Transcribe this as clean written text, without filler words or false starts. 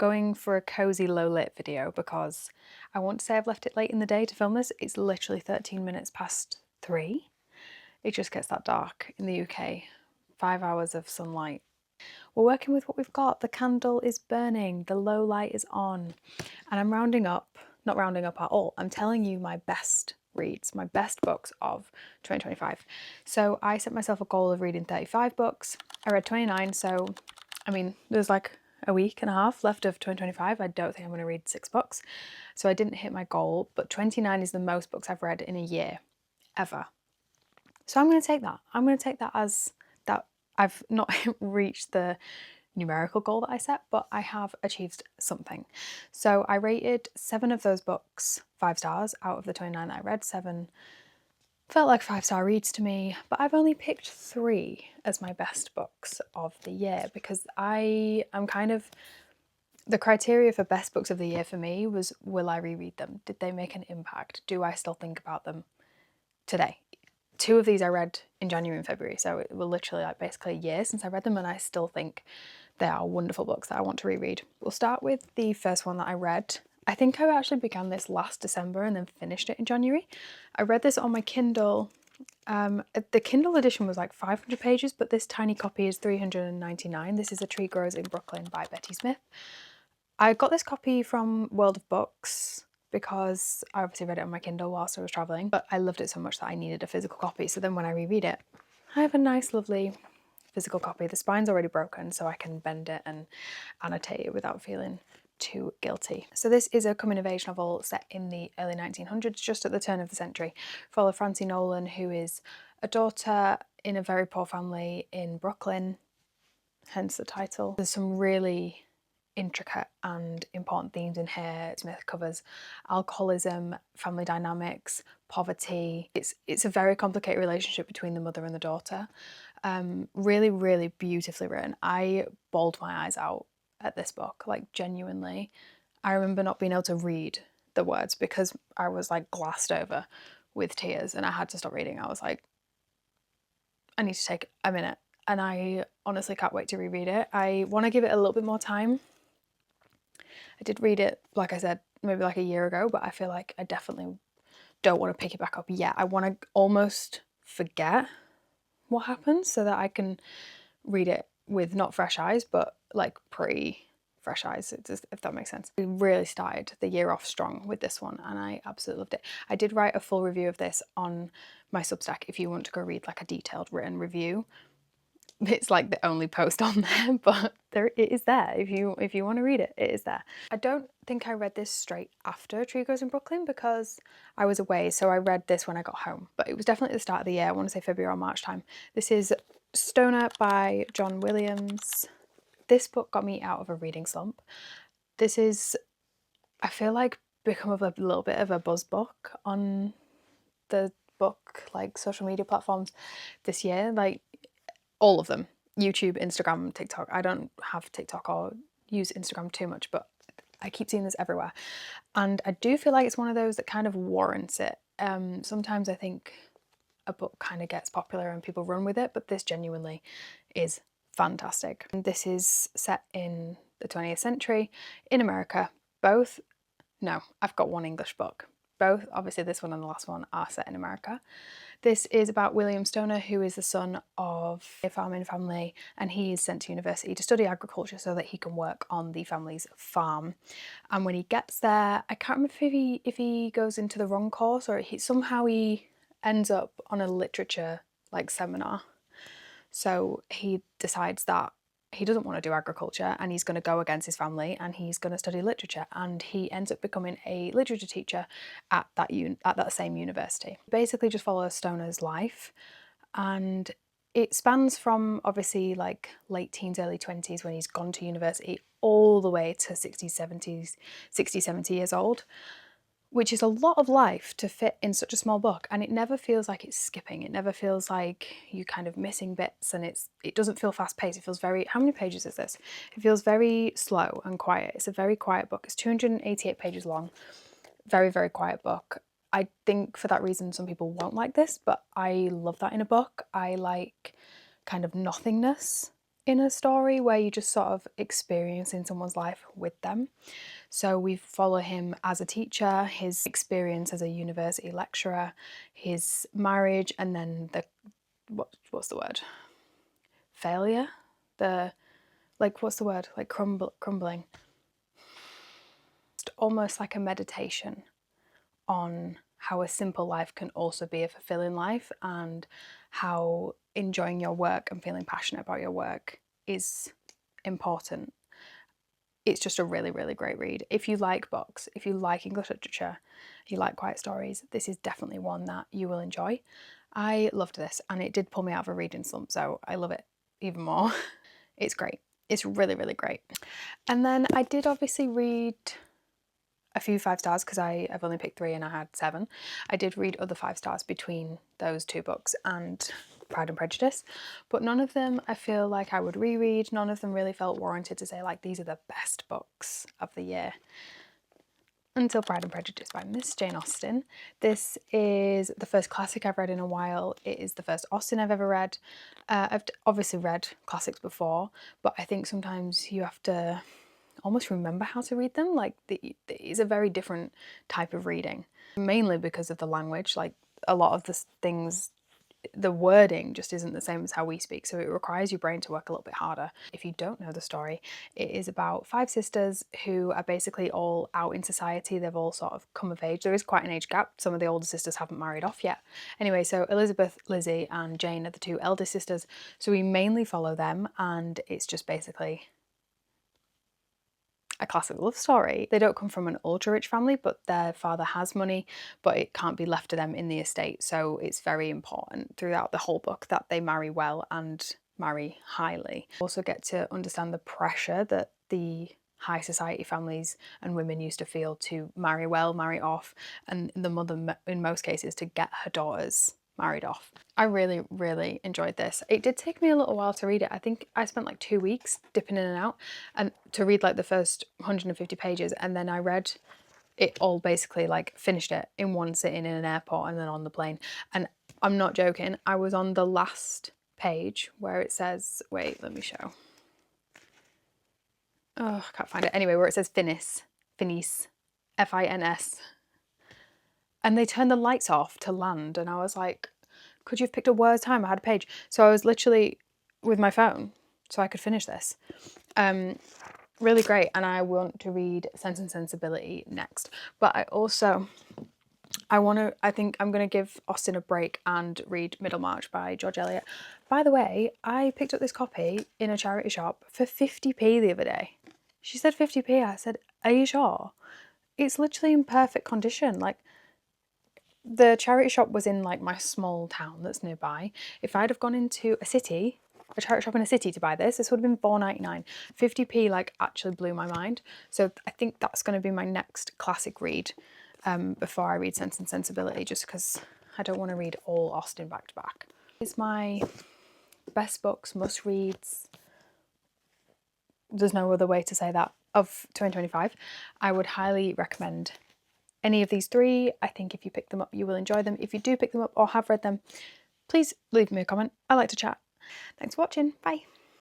going for a cozy low lit video because I want to say I've left it late in the day to film this. It's literally 13 minutes past 3. It just gets that dark in the UK. 5 hours of sunlight. We're working with what we've got. The candle is burning, the low light is on, and I'm rounding up, not rounding up at all. I'm telling you my best reads, my best books of 2025. So I set myself a goal of reading 35 books. I read 29, so I mean, there's like a week and a half left of 2025. I don't think I'm going to read 6 books. So I didn't hit my goal, but 29 is the most books I've read in a year, ever. So I'm going to take that. I'm going to take that as that I've not reached the numerical goal that I set, but I have achieved something. So I rated 7 of those books 5 stars out of the 29 that I read. 7 felt like 5-star reads to me, but I've only picked 3 as my best books of the year because I am kind of, the criteria for best books of the year for me was, will I reread them? Did they make an impact? Do I still think about them today? 2 of these I read in January and February, so it was literally like basically a year since I read them, and I still think they are wonderful books that I want to reread. We'll start with the first one that I read. I think I actually began this last December and then finished it in January. I read this on my Kindle. The Kindle edition was like 500 pages, but this tiny copy is 399. This is A Tree Grows in Brooklyn by Betty Smith. I got this copy from World of Books because I obviously read it on my Kindle whilst I was travelling, but I loved it so much that I needed a physical copy. So then when I reread it, I have a nice, lovely physical copy. The spine's already broken, so I can bend it and annotate it without feeling too guilty. So this is a coming-of-age novel set in the early 1900s, just at the turn of the century. Follow Francie Nolan, who is a daughter in a very poor family in Brooklyn, hence the title. There's some really intricate and important themes in here. Smith covers alcoholism, family dynamics, poverty. It's a very complicated relationship between the mother and the daughter. Really, really beautifully written. I bawled my eyes out at this book, like genuinely. I remember not being able to read the words because I was like glassed over with tears and I had to stop reading. I was like, I need to take a minute, and I honestly can't wait to reread it. I want to give it a little bit more time. I did read it, like I said, maybe like a year ago, but I feel like I definitely don't want to pick it back up yet. I want to almost forget what happens so that I can read it with not fresh eyes, but like pretty fresh eyes, if that makes sense. We really started the year off strong with this one and I absolutely loved it. I did write a full review of this on my Substack if you want to go read like a detailed written review. It's like the only post on there, but it is there. If you want to read it, it is there. I don't think I read this straight after Tree Grows in Brooklyn because I was away, so I read this when I got home. But it was definitely the start of the year. I want to say February or March time. This is Stoner by John Williams. This book got me out of a reading slump. This is, I feel like, become a little bit of a buzz book on the book like social media platforms this year. Like, all of them. YouTube, Instagram, TikTok. I don't have TikTok or use Instagram too much, but I keep seeing this everywhere. And I do feel like it's one of those that kind of warrants it. Sometimes I think a book kind of gets popular and people run with it, but this genuinely is fantastic. And this is set in the 20th century in America. I've got one English book. Both, obviously this one and the last one, are set in America. This is about William Stoner, who is the son of a farming family, and he is sent to university to study agriculture so that he can work on the family's farm. And when he gets there, I can't remember if he goes into the wrong course or somehow he ends up on a literature like seminar. So he decides that he doesn't want to do agriculture and he's going to go against his family and he's going to study literature, and he ends up becoming a literature teacher at that same university. Basically just follows Stoner's life, and it spans from obviously like late teens, early 20s when he's gone to university all the way to 70 years old, which is a lot of life to fit in such a small book, and it never feels like it's skipping. It never feels like you're kind of missing bits, and it doesn't feel fast paced. It feels very, how many pages is this? It feels very slow and quiet. It's a very quiet book. It's 288 pages long. Very, very quiet book. I think for that reason some people won't like this, but I love that in a book. I like kind of nothingness in a story where you're just sort of experiencing someone's life with them. So we follow him as a teacher, his experience as a university lecturer, his marriage, and then the what's the word? Failure? What's the word? Like crumbling. It's almost like a meditation on how a simple life can also be a fulfilling life, and how enjoying your work and feeling passionate about your work is important. It's just a really, really great read. If you like books, if you like English literature, you like quiet stories, this is definitely one that you will enjoy. I loved this, and it did pull me out of a reading slump, so I love it even more. It's great. It's really, really great. And then I did obviously read a few 5 stars because I have only picked 3 and I had 7. I did read other 5 stars between those 2 books and Pride and Prejudice, but none of them I feel like I would reread. None of them really felt warranted to say like these are the best books of the year. Until Pride and Prejudice by Miss Jane Austen. This is the first classic I've read in a while. It is the first Austen I've ever read. I've obviously read classics before, but I think sometimes you have to almost remember how to read them. Like it's a very different type of reading, mainly because of the language. Like a lot of the things, the wording just isn't the same as how we speak, so it requires your brain to work a little bit harder. If you don't know the story, it is about 5 sisters who are basically all out in society. They've all sort of come of age. There is quite an age gap. Some of the older sisters haven't married off yet. Anyway, so Elizabeth, Lizzie and Jane are the 2 eldest sisters, so we mainly follow them, and it's just basically a classic love story. They don't come from an ultra rich family, but their father has money, but it can't be left to them in the estate. So it's very important throughout the whole book that they marry well and marry highly. Also get to understand the pressure that the high society families and women used to feel to marry well, marry off, and the mother in most cases to get her daughters married off. I really, really enjoyed this. It did take me a little while to read it. I think I spent like 2 weeks dipping in and out and to read like the first 150 pages, and then I read it all, basically like finished it in one sitting in an airport and then on the plane. And I'm not joking, I was on the last page where it says, wait, let me show. Oh, I can't find it. Anyway, where it says Finis, F-I-N-S. And they turned the lights off to land, and I was like, could you have picked a worse time? I had a page. So I was literally with my phone so I could finish this. Really great, and I want to read Sense and Sensibility next. But I think I'm going to give Austen a break and read Middlemarch by George Eliot. By the way, I picked up this copy in a charity shop for 50p the other day. She said 50p. I said, are you sure? It's literally in perfect condition. Like, the charity shop was in like my small town that's nearby. If I'd have gone into a charity shop in a city to buy this would have been £4.99. 50p like actually blew my mind. So I think that's going to be my next classic read before I read Sense and Sensibility, just because I don't want to read all Austen back to back. It's my best books, must reads. There's no other way to say that, of 2025. I would highly recommend any of these 3. I think if you pick them up, you will enjoy them. If you do pick them up or have read them, please leave me a comment. I like to chat. Thanks for watching. Bye.